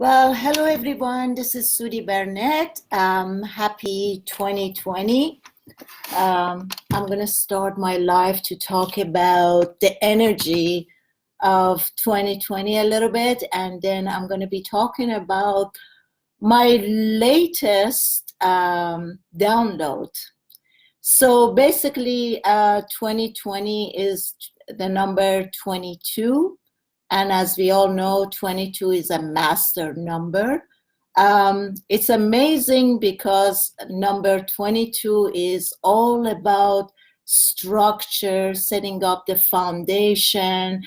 Well, hello everyone. This is Sudi Burnett. Happy 2020. I'm going to start my live to talk about the energy of 2020 a little bit, and then I'm going to be talking about my latest download. So basically, 2020 is the number 22. And as we all know, 22 is a master number. It's amazing because number 22 is all about structure, setting up the foundation,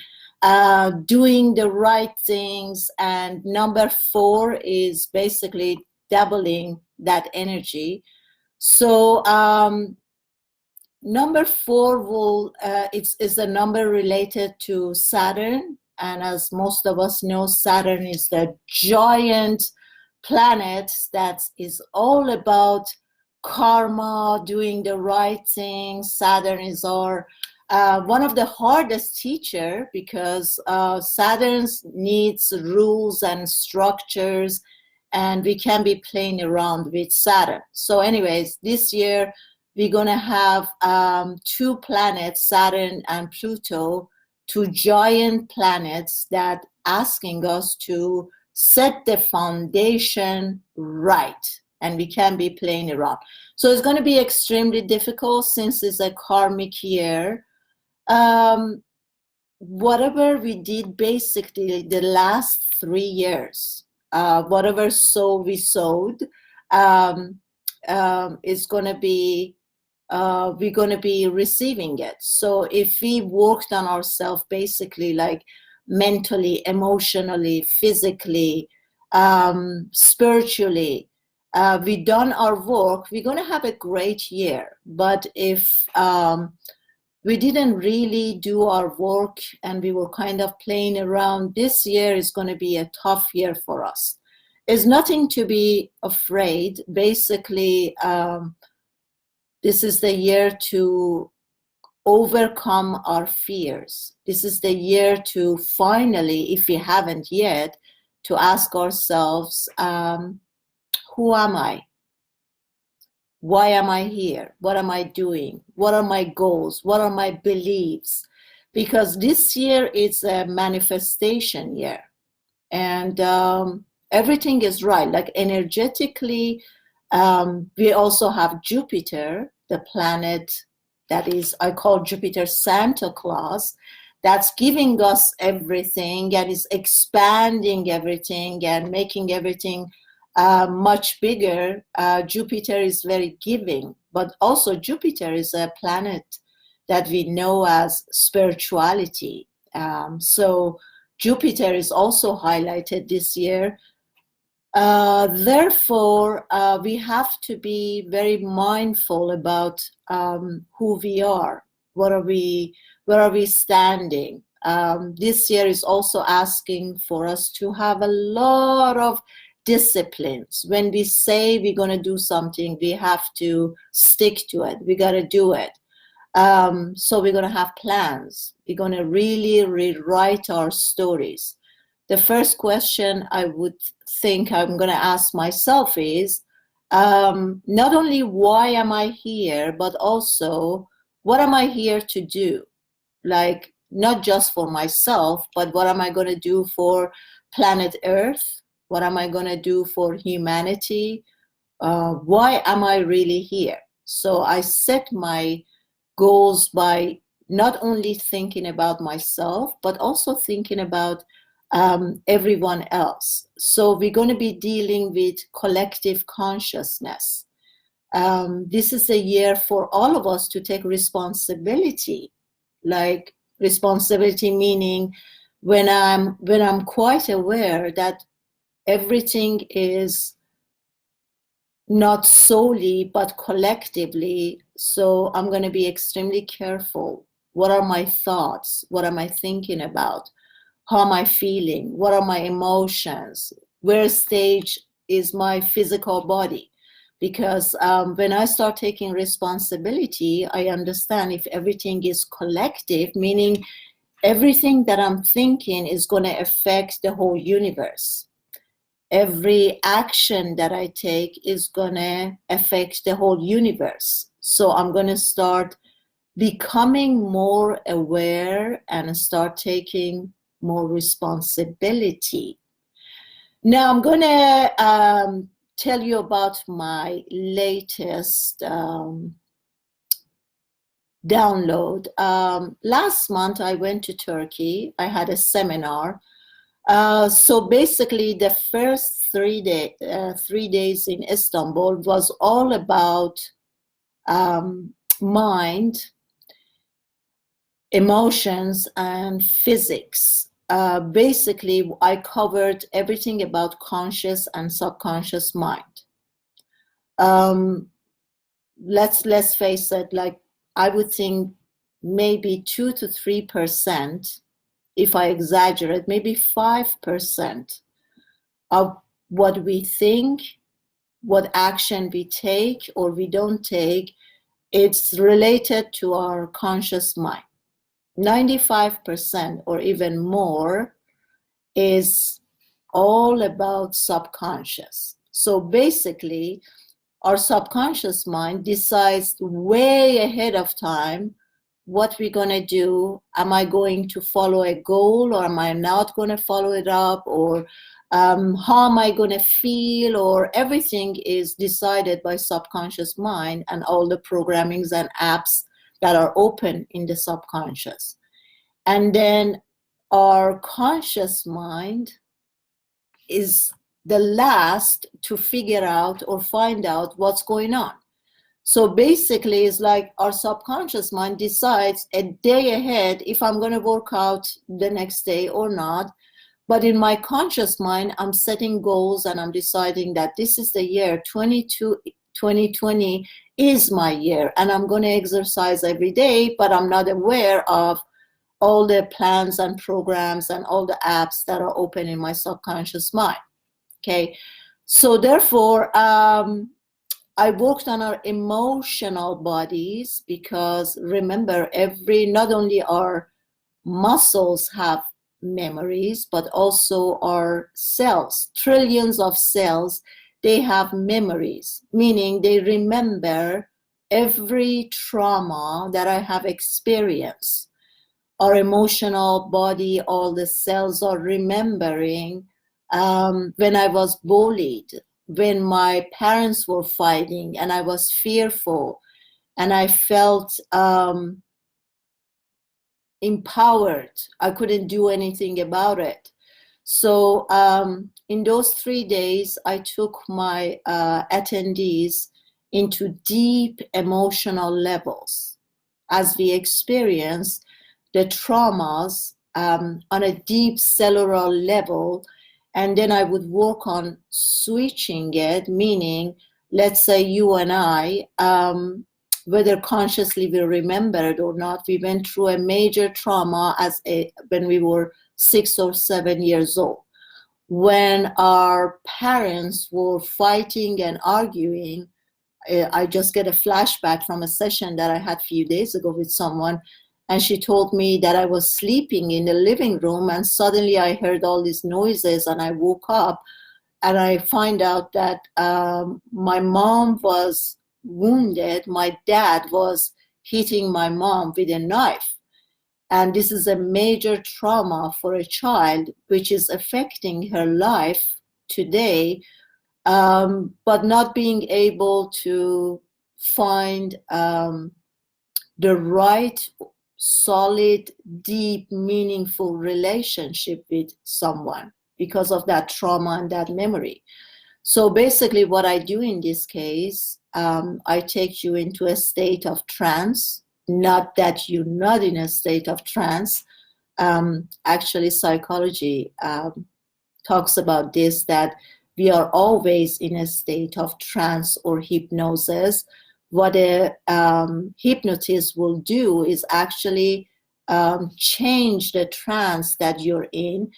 doing the right things. And number 4 is basically doubling that energy. So number 4 will is a number related to Saturn. And as most of us know, Saturn is the giant planet that is all about karma, doing the right thing. Saturn is our one of the hardest teacher because Saturn needs rules and structures, and we can be playing around with Saturn. So anyways, this year we're going to have 2 planets, Saturn and Pluto, 2 giant planets that asking us to set the foundation right, and we can be playing around. So it's going to be extremely difficult since it's a karmic year. Whatever we did basically the last 3 years, whatever we sowed, is going to be we're going to be receiving it. So if we worked on ourselves basically like mentally, emotionally, physically, spiritually, we done our work, we're going to have a great year. But if we didn't really do our work and we were kind of playing around, this year is going to be a tough year for us. There's nothing to be afraid. Basically, this is the year to overcome our fears. This is the year to finally, if we haven't yet, to ask ourselves, who am I? Why am I here? What am I doing? What are my goals? What are my beliefs? Because this year is a manifestation year. And everything is right. Like energetically, we also have Jupiter, the planet that is, I call Jupiter Santa Claus, that's giving us everything and is expanding everything and making everything much bigger. Jupiter is very giving, but also Jupiter is a planet that we know as spirituality. So Jupiter is also highlighted this year. Therefore, we have to be very mindful about who we are. Where are we standing? This year is also asking for us to have a lot of disciplines. When we say we're going to do something, we have to stick to it. We got to do it. So we're going to have plans. We're going to really rewrite our stories. The first question I would think I'm going to ask myself is not only why am I here, but also what am I here to do? Like, not just for myself, but what am I going to do for planet Earth? What am I going to do for humanity? Why am I really here? So I set my goals by not only thinking about myself, but also thinking about everyone else. So we're going to be dealing with collective consciousness. This is a year for all of us to take responsibility. Like responsibility meaning when I'm quite aware that everything is not solely but collectively. So I'm going to be extremely careful. What are my thoughts? What am I thinking about? How am I feeling? What are my emotions? Where stage is my physical body? Because when I start taking responsibility, I understand if everything is collective, meaning everything that I'm thinking is going to affect the whole universe. every action that I take is going to affect the whole universe. So I'm going to start becoming more aware and start taking more responsibility. Now I'm going to tell you about my latest download. Last month I went to Turkey. I had a seminar. So basically the first 3 days in Istanbul was all about mind, emotions, and physics. Basically, I covered everything about conscious and subconscious mind. Let's face it, like I would think maybe 2 to 3%, if I exaggerate, maybe 5% of what we think, what action we take or we don't take, it's related to our conscious mind. 95% or even more is all about subconscious. So basically, our subconscious mind decides way ahead of time what we're going to do. Am I going to follow a goal, or am I not going to follow it up, or how am I going to feel, or everything is decided by subconscious mind and all the programmings and apps that are open in the subconscious. And then our conscious mind is the last to figure out or find out what's going on. So basically, it's like our subconscious mind decides a day ahead if I'm going to work out the next day or not. But in my conscious mind, I'm setting goals and I'm deciding that this is the year 2020 is my year, and I'm going to exercise every day, but I'm not aware of all the plans and programs and all the apps that are open in my subconscious mind. Okay, so therefore, I worked on our emotional bodies, because remember, not only our muscles have memories, but also our cells, trillions of cells, they have memories, meaning they remember every trauma that I have experienced. Our emotional body, all the cells are remembering when I was bullied, when my parents were fighting and I was fearful and I felt empowered. I couldn't do anything about it. So in those 3 days, I took my attendees into deep emotional levels as we experienced the traumas on a deep cellular level. And then I would work on switching it, meaning, let's say you and I, whether consciously we remember it or not, we went through a major trauma when we were 6 or 7 years old. When our parents were fighting and arguing, I just get a flashback from a session that I had a few days ago with someone, and she told me that I was sleeping in the living room and suddenly I heard all these noises and I woke up and I find out that my mom was wounded. My dad was hitting my mom with a knife. And this is a major trauma for a child, which is affecting her life today, but not being able to find the right, solid, deep, meaningful relationship with someone because of that trauma and that memory. So basically what I do in this case, I take you into a state of trance, not that you're not in a state of trance. Actually, psychology talks about this, that we are always in a state of trance or hypnosis. What a hypnotist will do is actually change the trance that you're in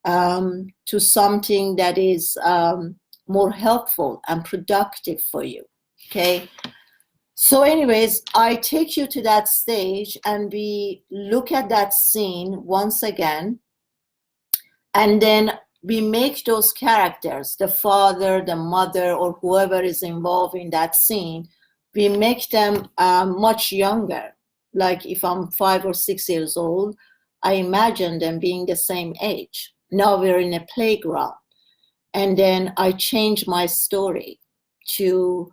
to something that is more helpful and productive for you. Okay. So anyways, I take you to that stage and we look at that scene once again. And then we make those characters, the father, the mother, or whoever is involved in that scene, we make them much younger. Like if I'm 5 or 6 years old, I imagine them being the same age. Now we're in a playground. And then I change my story to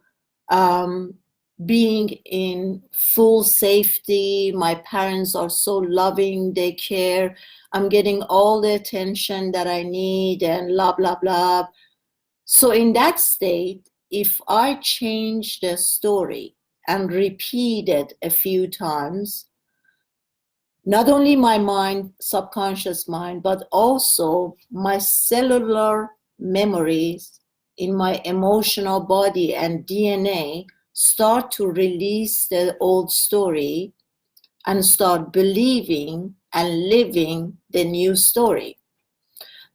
being in full safety. My parents are so loving, they care. I'm getting all the attention that I need and blah, blah, blah. So in that state, if I change the story and repeat it a few times, not only my mind, subconscious mind, but also my cellular memories in my emotional body and DNA start to release the old story and start believing and living the new story.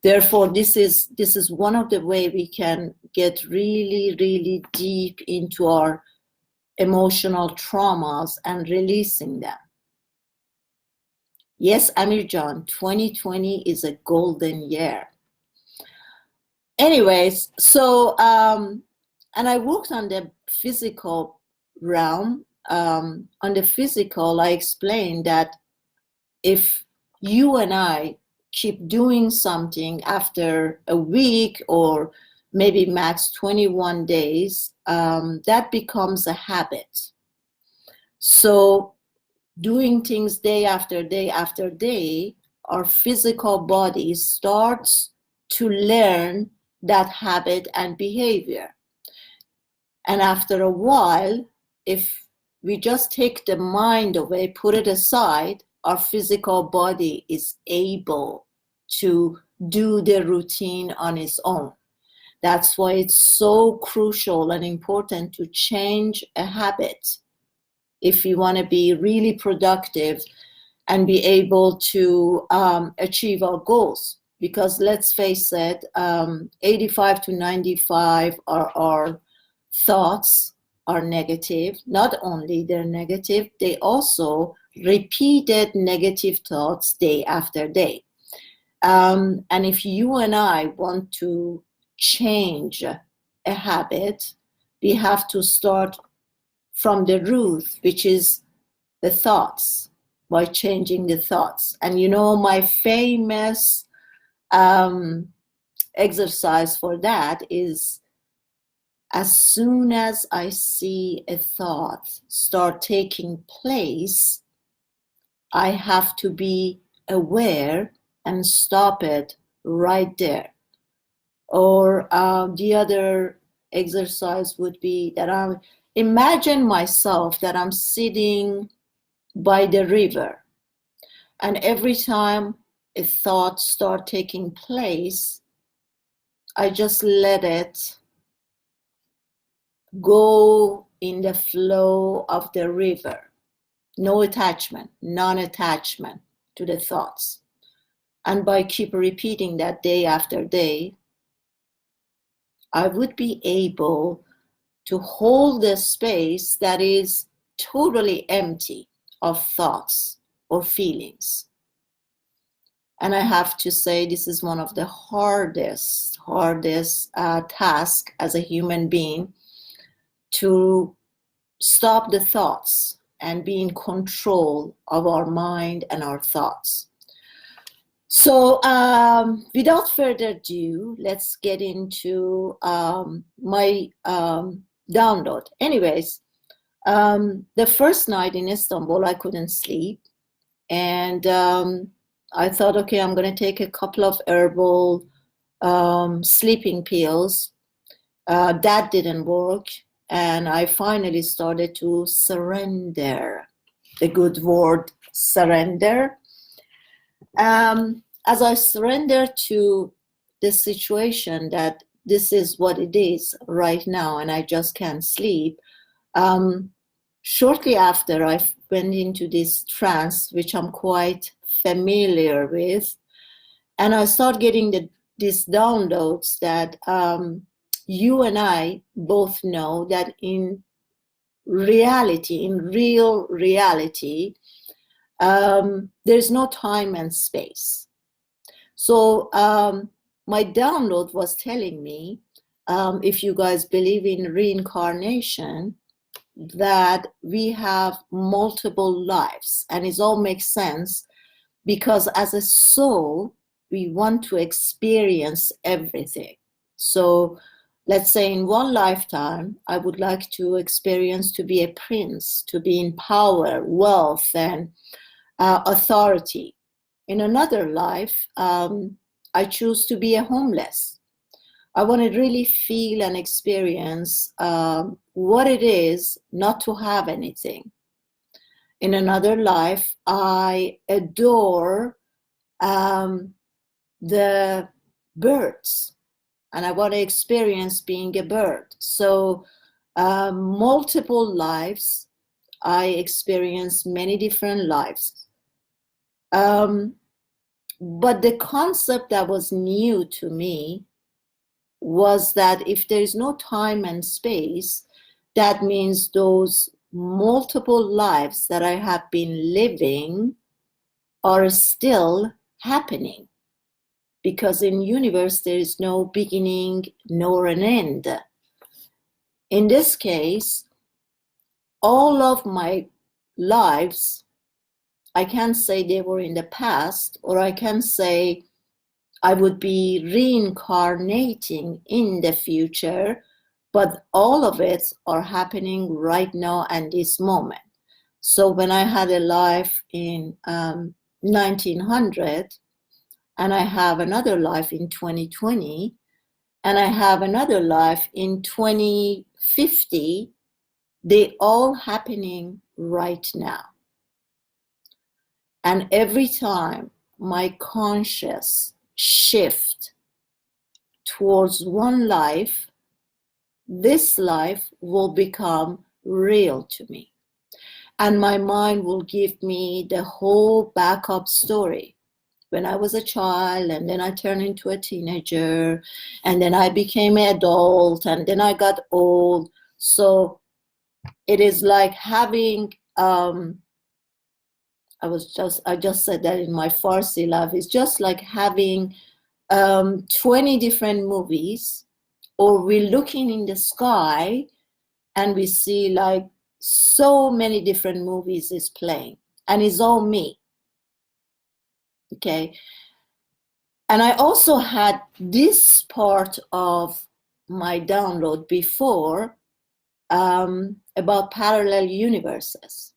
Therefore, this is one of the ways we can get really, really deep into our emotional traumas and releasing them. Yes, Amir John, 2020 is a golden year. Anyways, so, and I worked on the physical realm. On the physical, I explained that if you and I keep doing something after a week or maybe max 21 days, that becomes a habit. So doing things day after day after day, our physical body starts to learn that habit and behavior. And after a while, if we just take the mind away, put it aside, our physical body is able to do the routine on its own. That's why it's so crucial and important to change a habit if you want to be really productive and be able to achieve our goals. Because let's face it, 85 to 95 are our thoughts are negative. Not only they're negative, they also repeated negative thoughts day after day. And if you and I want to change a habit, we have to start from the root, which is the thoughts, by changing the thoughts. And you know, my famous exercise for that is, as soon as I see a thought start taking place, I have to be aware and stop it right there. Or the other exercise would be that I imagine myself that I'm sitting by the river, and every time a thought starts taking place, I just let it go in the flow of the river. No attachment, non-attachment to the thoughts. And by keep repeating that day after day, I would be able to hold a space that is totally empty of thoughts or feelings. And I have to say, this is one of the hardest tasks as a human being, to stop the thoughts and be in control of our mind and our thoughts. So without further ado, let's get into my download. Anyways, the first night in Istanbul, I couldn't sleep. And I thought, okay, I'm going to take a couple of herbal sleeping pills. That didn't work. And I finally started to surrender, the good word, surrender. As I surrendered to the situation that this is what it is right now and I just can't sleep, shortly after I went into this trance, which I'm quite familiar with, and I start getting these downloads that you and I both know that in reality, in real reality, there's no time and space. So my download was telling me, if you guys believe in reincarnation, that we have multiple lives, and it all makes sense because as a soul, we want to experience everything. So let's say in one lifetime, I would like to experience to be a prince, to be in power, wealth, and authority. In another life, I choose to be a homeless. I want to really feel and experience what it is not to have anything. In another life, I adore the birds, and I want to experience being a bird. So multiple lives, I experience many different lives. But the concept that was new to me was that if there is no time and space, that means those multiple lives that I have been living are still happening, because in universe there is no beginning nor an end. In this case, all of my lives, I can say they were in the past, or I can say I would be reincarnating in the future, but all of it are happening right now and this moment. So when I had a life in 1900, and I have another life in 2020, and I have another life in 2050, they all happening right now. And every time my conscious shift towards one life, this life will become real to me. And my mind will give me the whole backup story. When I was a child, and then I turned into a teenager, and then I became an adult, and then I got old. So it is like having, I just said that in my Farsi life, it's just like having 20 different movies, or we're looking in the sky and we see like so many different movies is playing, and it's all me. Okay. And I also had this part of my download before about parallel universes.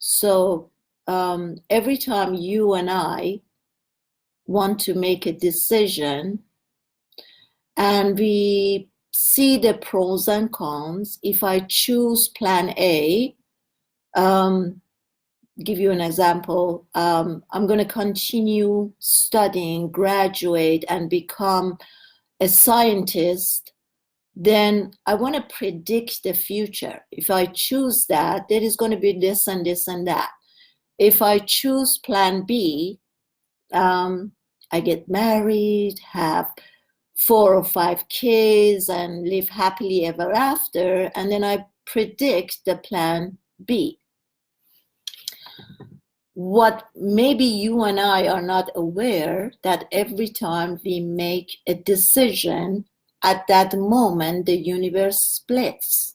So every time you and I want to make a decision and we see the pros and cons, if I choose plan A, give you an example, I'm going to continue studying, graduate, and become a scientist, then I want to predict the future. If I choose that, there is going to be this and this and that. If I choose plan B, I get married, have 4 or 5 kids, and live happily ever after, and then I predict the plan B. What maybe you and I are not aware, that every time we make a decision, at that moment the universe splits.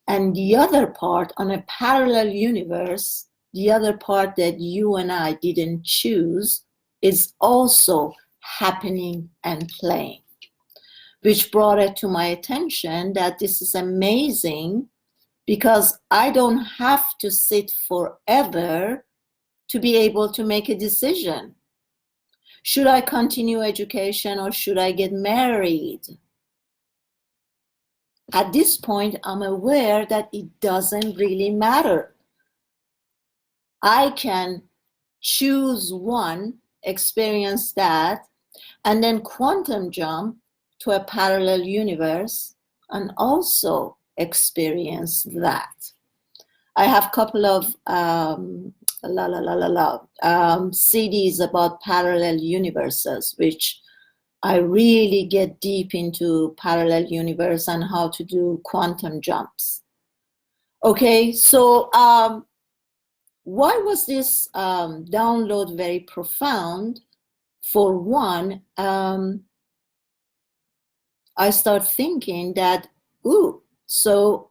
And the other part, on a parallel universe, the other part that you and I didn't choose is also happening and playing, which brought it to my attention that this is amazing, because I don't have to sit forever to be able to make a decision. Should I continue education or should I get married? At this point, I'm aware that it doesn't really matter. I can choose one, experience that, and then quantum jump to a parallel universe and also experience that. I have a couple of CDs about parallel universes, which I really get deep into parallel universe and how to do quantum jumps. Okay, so why was this download very profound? for one, I start thinking that, so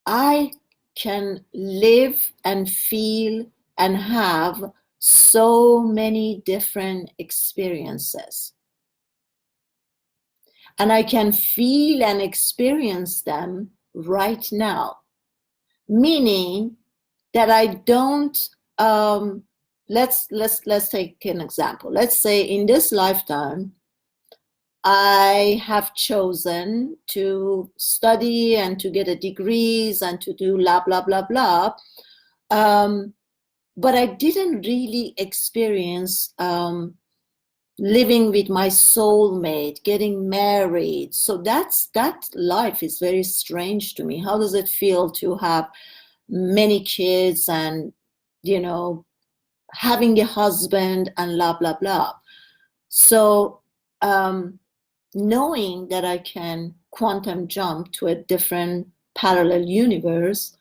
I can live and feel and have so many different experiences. And I can feel and experience them right now. Meaning that I don't, let's take an example. Let's say in this lifetime, I have chosen to study and to get a degrees and to do blah, blah, blah, blah. But I didn't really experience living with my soulmate, getting married. So that life is very strange to me. How does it feel to have many kids and, having a husband and blah, blah, blah. So knowing that I can quantum jump to a different parallel universe,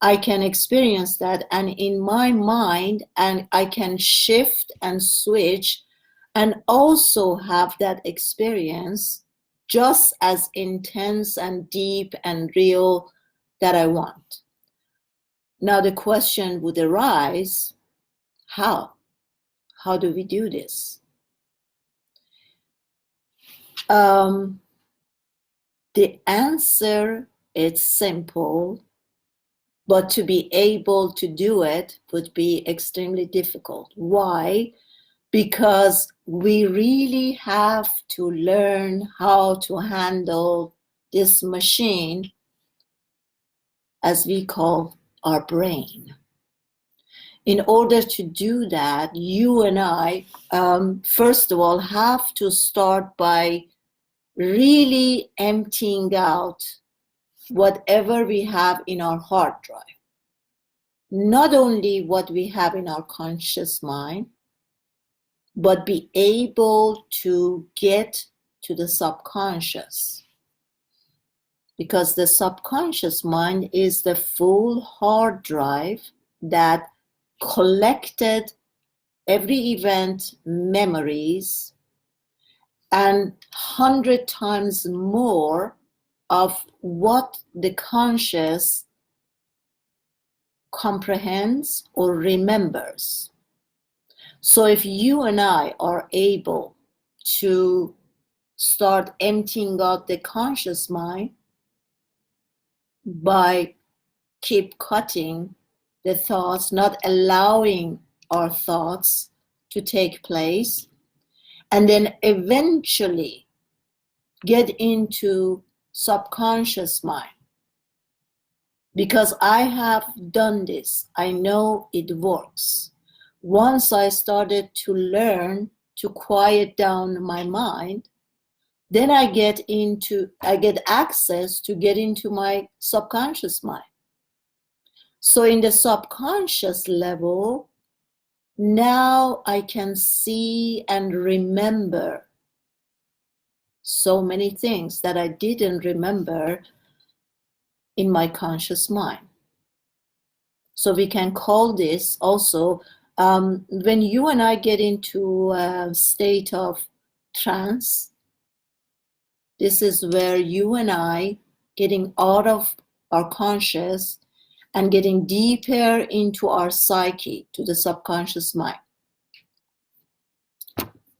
I can experience that, and in my mind, and I can shift and switch and also have that experience just as intense and deep and real that I want. Now the question would arise, how? How do we do this? The answer is simple, but to be able to do it would be extremely difficult. Why? Because we really have to learn how to handle this machine, as we call our brain. In order to do that, you and I, first of all, have to start by really emptying out whatever we have in our hard drive. Not only what we have in our conscious mind, but be able to get to the subconscious. Because the subconscious mind is the full hard drive that collected every event, memories, and 100 times more of what the conscious comprehends or remembers. So if you and I are able to start emptying out the conscious mind by keep cutting the thoughts, not allowing our thoughts to take place, and then eventually get into subconscious mind. Because I have done this, I know it works. Once I started to learn to quiet down my mind, then I get access to get into my subconscious mind. So in the subconscious level, now I can see and remember so many things that I didn't remember in my conscious mind. So we can call this also, when you and I get into a state of trance, this is where you and I getting out of our conscious and getting deeper into our psyche, to the subconscious mind.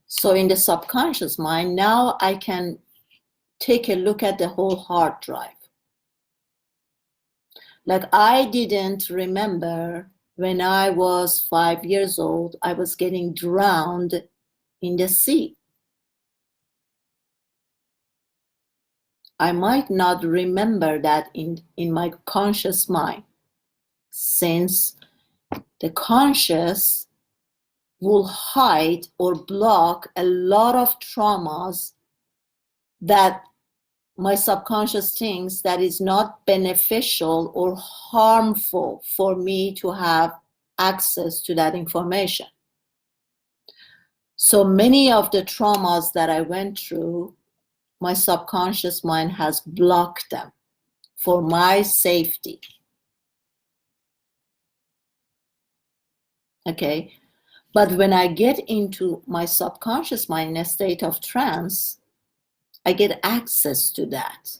So in the subconscious mind, now I can take a look at the whole hard drive. Like I didn't remember when I was 5 years old, I was getting drowned in the sea. I might not remember that in my conscious mind, since the conscious will hide or block a lot of traumas that my subconscious thinks that is not beneficial or harmful for me to have access to that information. So many of the traumas that I went through, my subconscious mind has blocked them for my safety. Okay, But when I get into my subconscious mind in a state of trance, I get access to that.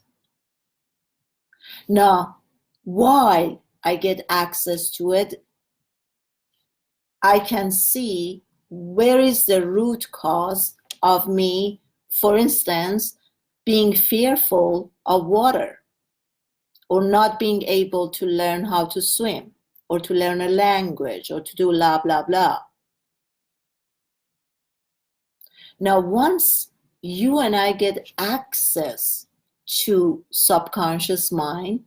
Now, why I get access to it, I can see where is the root cause of me, for instance, being fearful of water, or not being able to learn how to swim, or to learn a language, or to do blah, blah, blah. Now, once you and I get access to subconscious mind,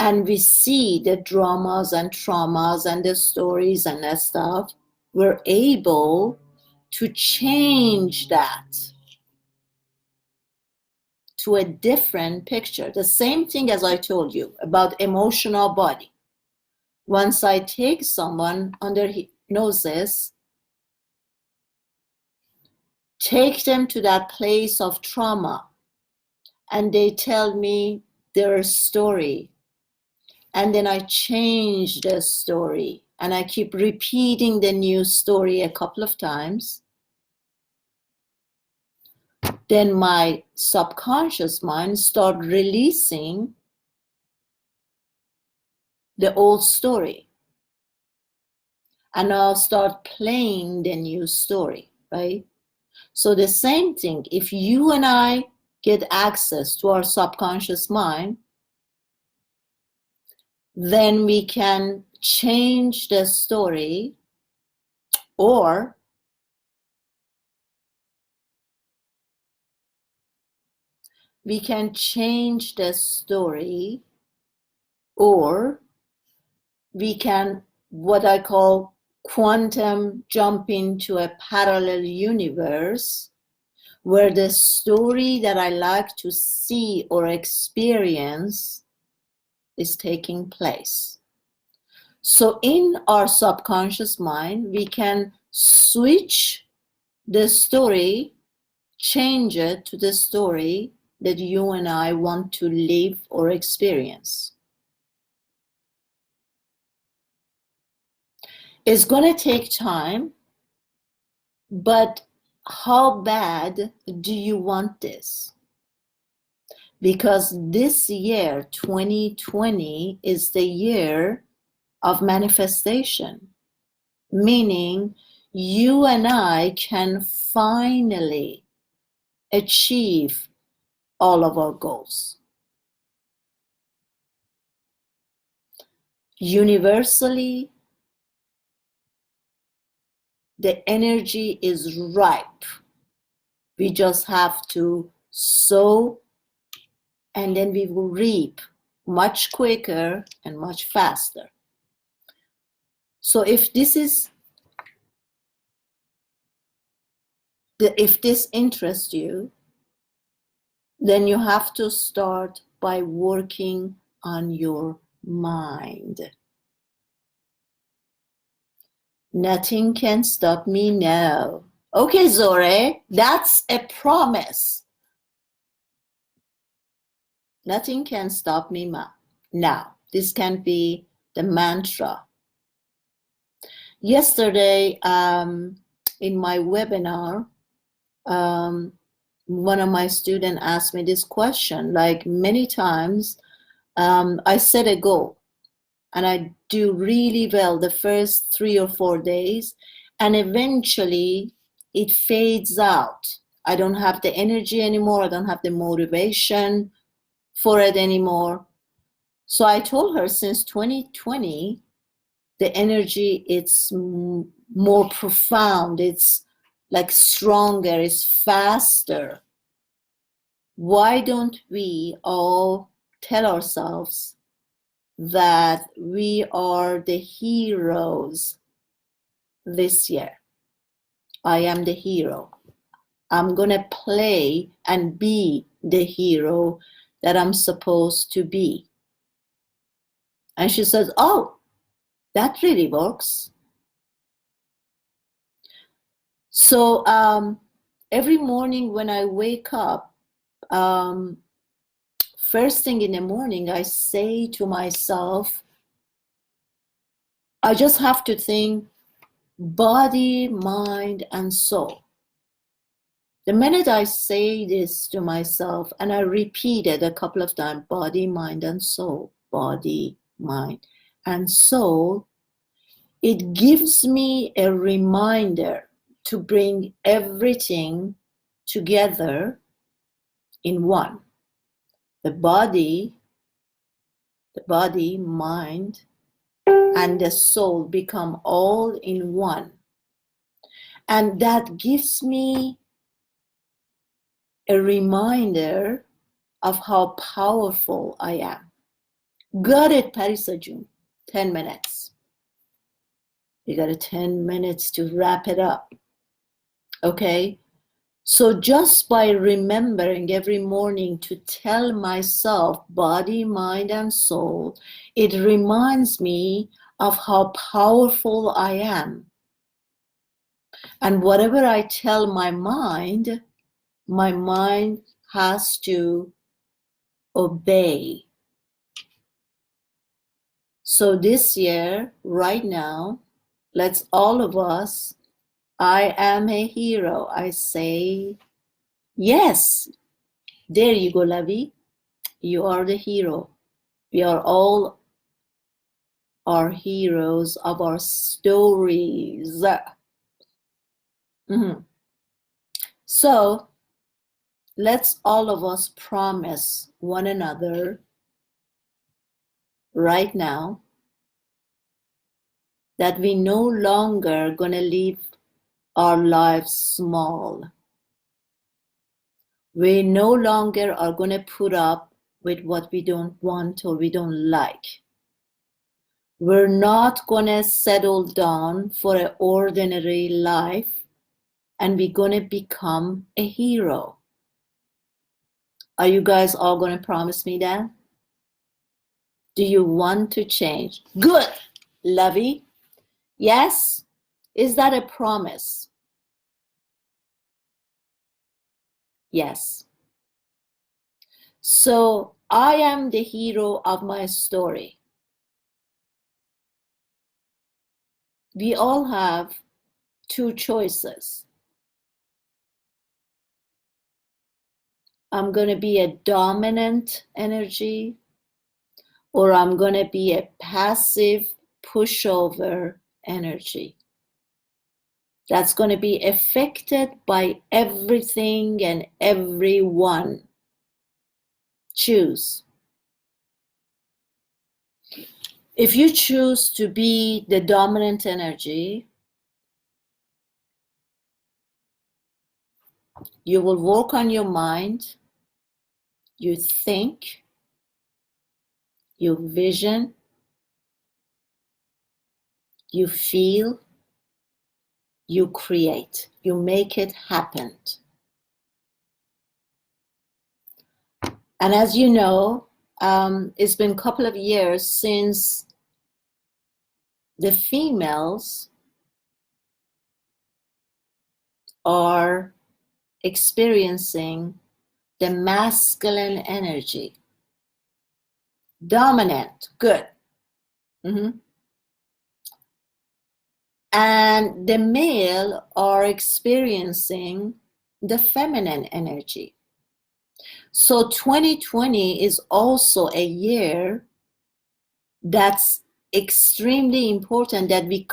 and we see the dramas and traumas and the stories and that stuff, we're able to change that to a different picture. The same thing as I told you about emotional body. Once I take someone under hypnosis, take them to that place of trauma, and they tell me their story, and then I change the story, and I keep repeating the new story a couple of times, then my subconscious mind start releasing the old story, and I'll start playing the new story, right? So the same thing, if you and I get access to our subconscious mind, then we can change the story, or we can change the story, or we can, what I call, quantum jump into a parallel universe where the story that I like to see or experience is taking place. So in our subconscious mind, we can switch the story, change it to the story that you and I want to live or experience. It's going to take time, but how bad do you want this? Because this year, 2020, is the year of manifestation, meaning you and I can finally achieve all of our goals. Universally, the energy is ripe. We just have to sow, and then we will reap much quicker and much faster. So if this interests you, then you have to start by working on your mind. Nothing can stop me now. Okay, Zore, that's a promise. Nothing can stop me now. This can be the mantra. Yesterday, in my webinar, one of my students asked me this question. Like many times, I set a goal, and I do really well the first 3 or 4 days, and eventually it fades out. I don't have the energy anymore. I don't have the motivation for it anymore. So I told her, since 2020, the energy, it's more profound, it's like stronger, it's faster. Why don't we all tell ourselves that we are the heroes this year? I am the hero. I'm gonna play and be the hero that I'm supposed to be. And she says, oh, that really works. So every morning when I wake up, first thing in the morning, I say to myself, I just have to think, body, mind, and soul. The minute I say this to myself, and I repeat it a couple of times, body, mind, and soul, body, mind, and soul, it gives me a reminder to bring everything together in one. The body, mind, and the soul become all in one. And that gives me a reminder of how powerful I am. Got it, Parisa June. 10 minutes. You got 10 minutes to wrap it up. Okay? So just by remembering every morning to tell myself body, mind, and soul, it reminds me of how powerful I am. And whatever I tell my mind has to obey. So this year, right now, let's all of us, I am a hero. I say, yes. There you go, Lavi. You are the hero. We are all our heroes of our stories. Mm-hmm. So let's all of us promise one another right now that we no longer gonna live our lives small. We no longer are gonna put up with what we don't want or we don't like. We're not gonna settle down for an ordinary life, and we're gonna become a hero. Are you guys all gonna promise me that? Do you want to change? Good, Lovey. Yes? Is that a promise? Yes. So I am the hero of my story. We all have two choices. I'm going to be a dominant energy, or I'm going to be a passive pushover energy. That's going to be affected by everything and everyone. Choose. If you choose to be the dominant energy, you will work on your mind, you think, you vision, you feel, you create, you make it happen. And as you know, it's been a couple of years since the females are experiencing the masculine energy. Dominant, good. Mm-hmm. And the male are experiencing the feminine energy. So 2020 is also a year that's extremely important, that we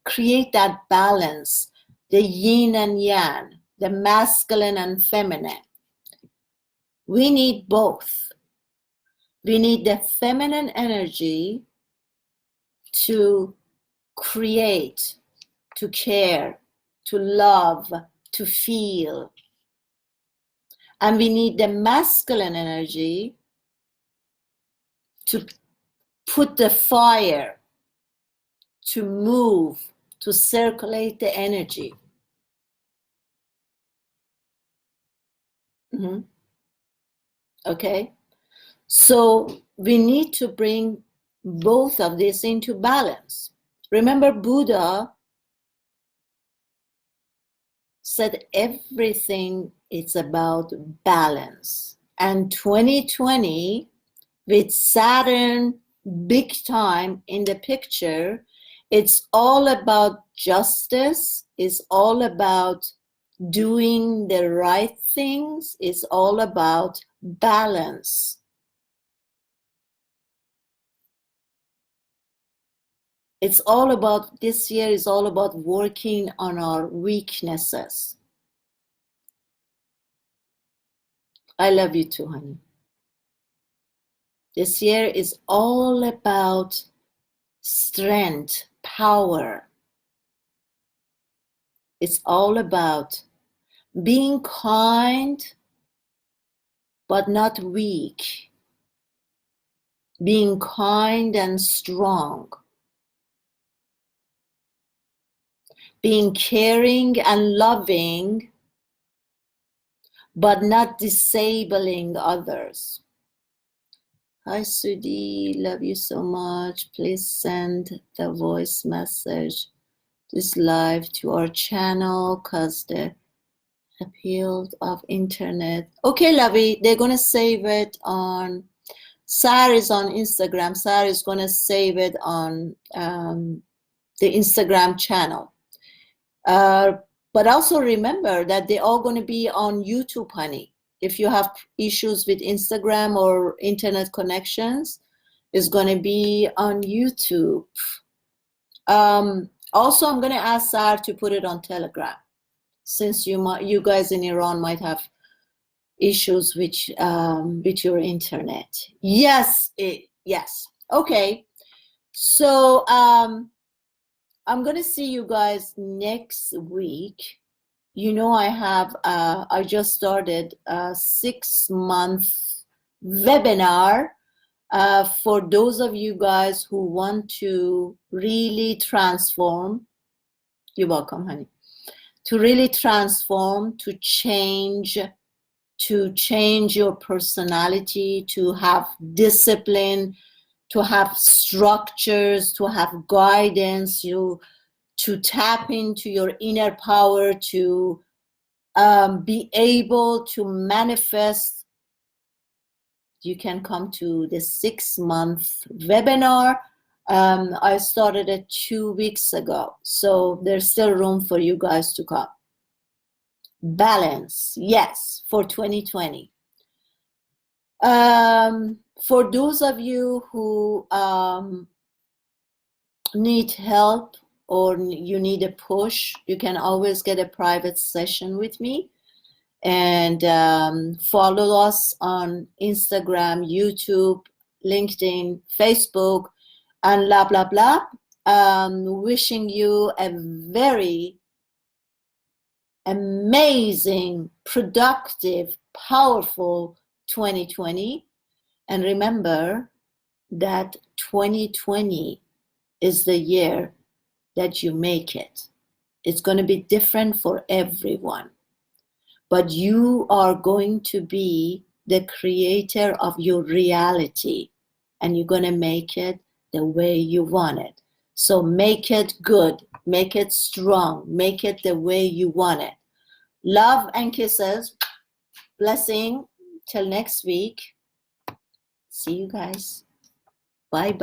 create that balance, the yin and yang, the masculine and feminine. We need both. We need the feminine energy to create, to care, to love, to feel. And we need the masculine energy to put the fire, to move, to circulate the energy. Mm-hmm. Okay? So we need to bring both of this into balance. Remember, Buddha said everything is about balance. And 2020, with Saturn big time in the picture, It's all about justice. It's all about doing the right things. It's all about balance. It's all about, this year is all about working on our weaknesses. I love you too, honey. This year is all about strength, power. It's all about being kind, but not weak. Being kind and strong. Being caring and loving, but not disabling others. Hi, Sudi, love you so much. Please send the voice message, this live, to our channel, because the appeal of internet. Okay, lovey, they're gonna save it on, Sar is on Instagram. Sar is gonna save it on the Instagram channel. But also remember that they're all going to be on YouTube, honey. If you have issues with Instagram or internet connections, it's going to be on YouTube. Also, I'm going to ask Sar to put it on Telegram, since you guys in Iran might have issues with your internet. Yes, yes. Okay. So I'm going to see you guys next week. You know, I just started a 6-month webinar for those of you guys who want to really transform. You're welcome, honey. To really transform, to change your personality, to have discipline, to have structures, to have guidance, to tap into your inner power, to be able to manifest. You can come to the 6-month webinar. I started it 2 weeks ago, so there's still room for you guys to come. Balance, yes, for 2020. For those of you who need help or you need a push, you can always get a private session with me. And follow us on Instagram, YouTube, LinkedIn, Facebook, and blah, blah, blah. Wishing you a very amazing, productive, powerful 2020. And remember that 2020 is the year that you make it. It's going to be different for everyone. But you are going to be the creator of your reality, and you're going to make it the way you want it. So make it good, make it strong, make it the way you want it. Love and kisses. Blessing. Till next week. See you guys. Bye bye.